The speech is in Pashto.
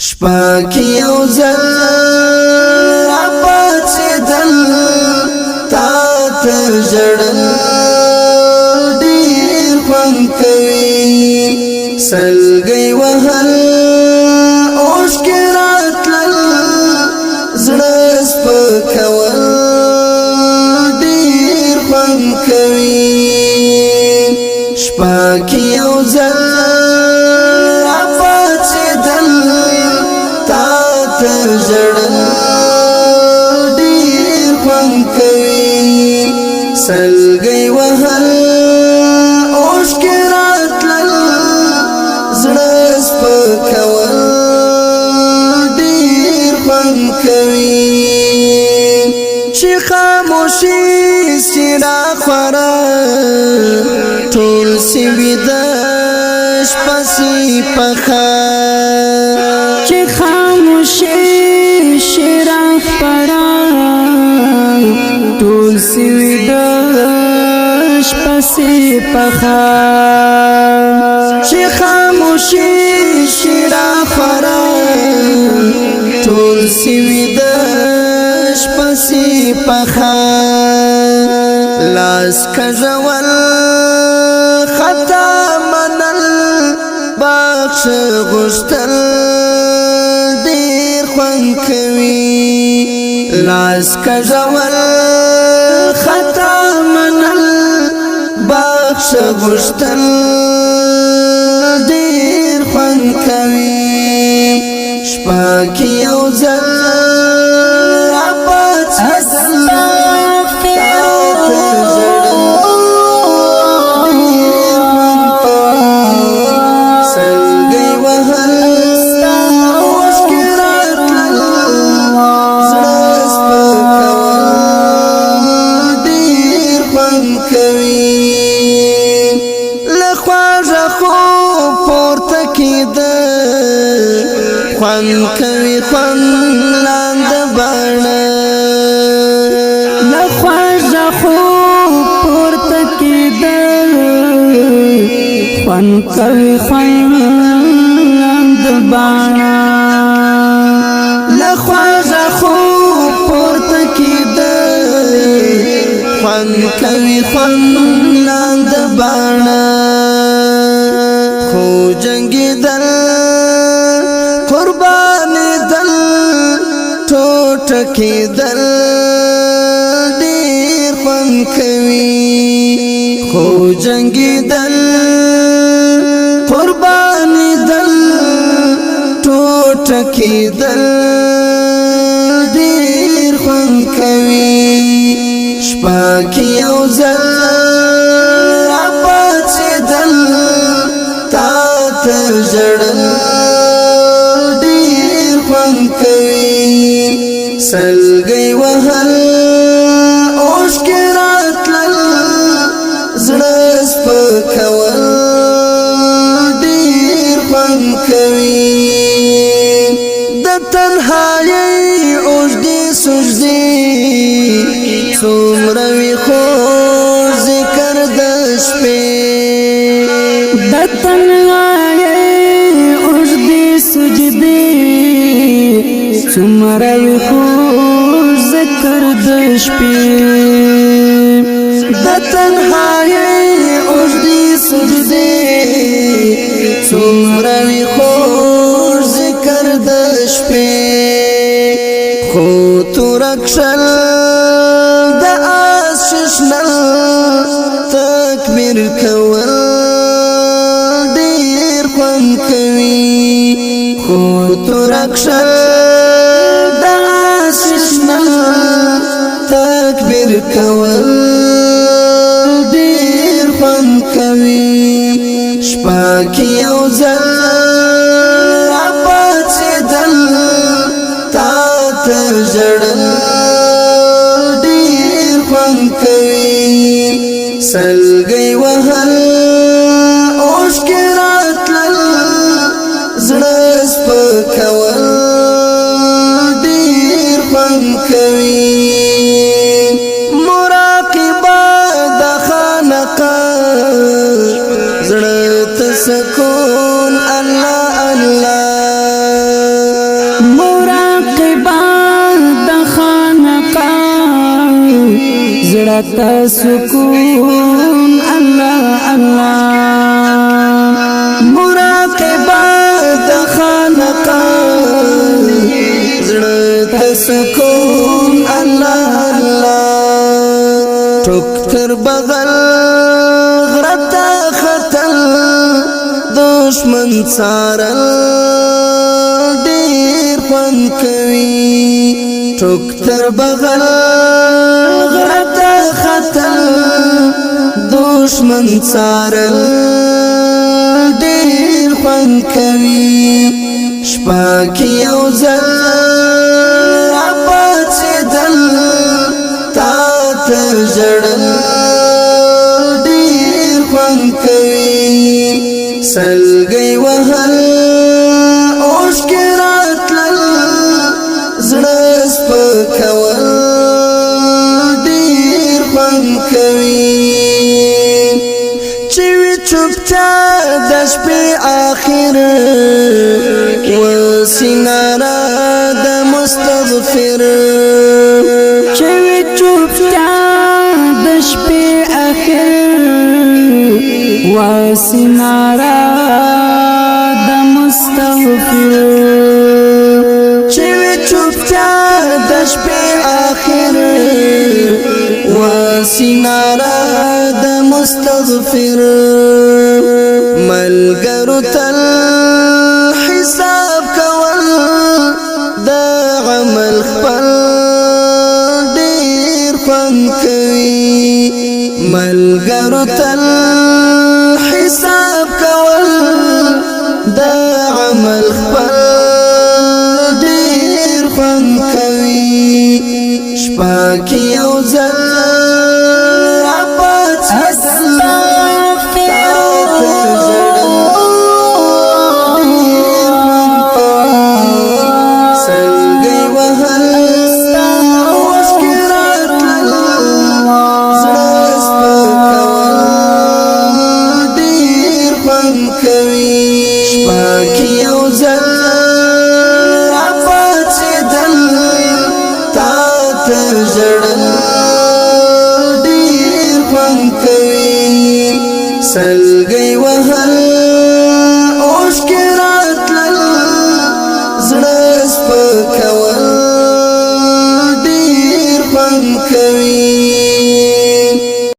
شپه کې یو ځل راپاڅېدل تا ته ژړل ډېر خوند کوي سلګۍ وهل اوښکې راتلل زړه سپکول ډېر خوند کوي شپه کې یو ځل ژړل ډېر خوند کوي سلګۍ وهل اوښکې راتلل زړه سپکول ډېر خوند کوي چې خاموشي سي راخوره ټول سي ویده شپه سي پخه چې خاموشي شیرا خپرا ټول سوي د شپه سي پخا چې خاموشي شیرا خپرا ټول سوي د شپه سي پخا لاس کژول خطا منل بخش غشتل خوند کوي لاس کژول خطا منل بخش غشتل ډېر خوند کوي شپه کې یو ځل راپاڅېدل خوند کوي خوند لاند باڼه لخواږه خو پورته کېدل خوند کوي خوند لاند باڼه لخواږه خو پورته کېدل خوند کوي خوند لاند باڼه خو جنګېدل قرباني دل ټوټه کېدل ډېر خوند کوي خو جنګېدل قرباني دل ټوټه کېدل ډېر خوند کوي شپه کې یو ځل راپاڅېدل تا ته ژړل سلګۍ وهل اوښکې راتلل زړه سپکول ډېر خوند کوي د تنهایۍ اوږدې سجدې څومره وي خوږ ذکر د شپې د تنهایۍ اوږدې سجدې څومره وي خوږ ذکر د شپې د تنهایۍ اوږدې سجدې څومره وي خوږ ذکر د شپې خو تورک شل د آس ششنل تکبیر کول ډېر خوند کوي خو تورک شل تکبیر کول ډېر خوند کوي شپه کې یو ځل راپاڅېدل تا ته ژړل ډېر خوند کوي سلګۍ وهل اوښکې راتلل زړه سپکول ډېر خوند کوي زړه ته سکون الله زړه سکون الله الله مراقبه د خالق زړه سکون الله الله ټوک تر بغل غرتا خطل دشمن سارل ډیر خوند کوي ټوک تر بغل غرتا خطل دشمن سارل ډیر خوند کوي شپه کې یو ځل راپاڅېدل تا ته ژړل ډیر خوند کوي سلګۍ وهل اوښکې راتلل زړه سپکول ډیر خوند کوي چې وي چوپتیا د شپې آخر وسیناره د مستغفر چې وي چوپتیا د شپې آخر وسیناره د مستغفر چې وي چوپتیا د شپې آخر وسیناره د مستغفر ملګرو تل حساب کول د عمل خپل ډیر خوند کوي ملګرو تل حساب کول د عمل خپل ډیر خوند کوي شپه کې یو ځل سلګۍ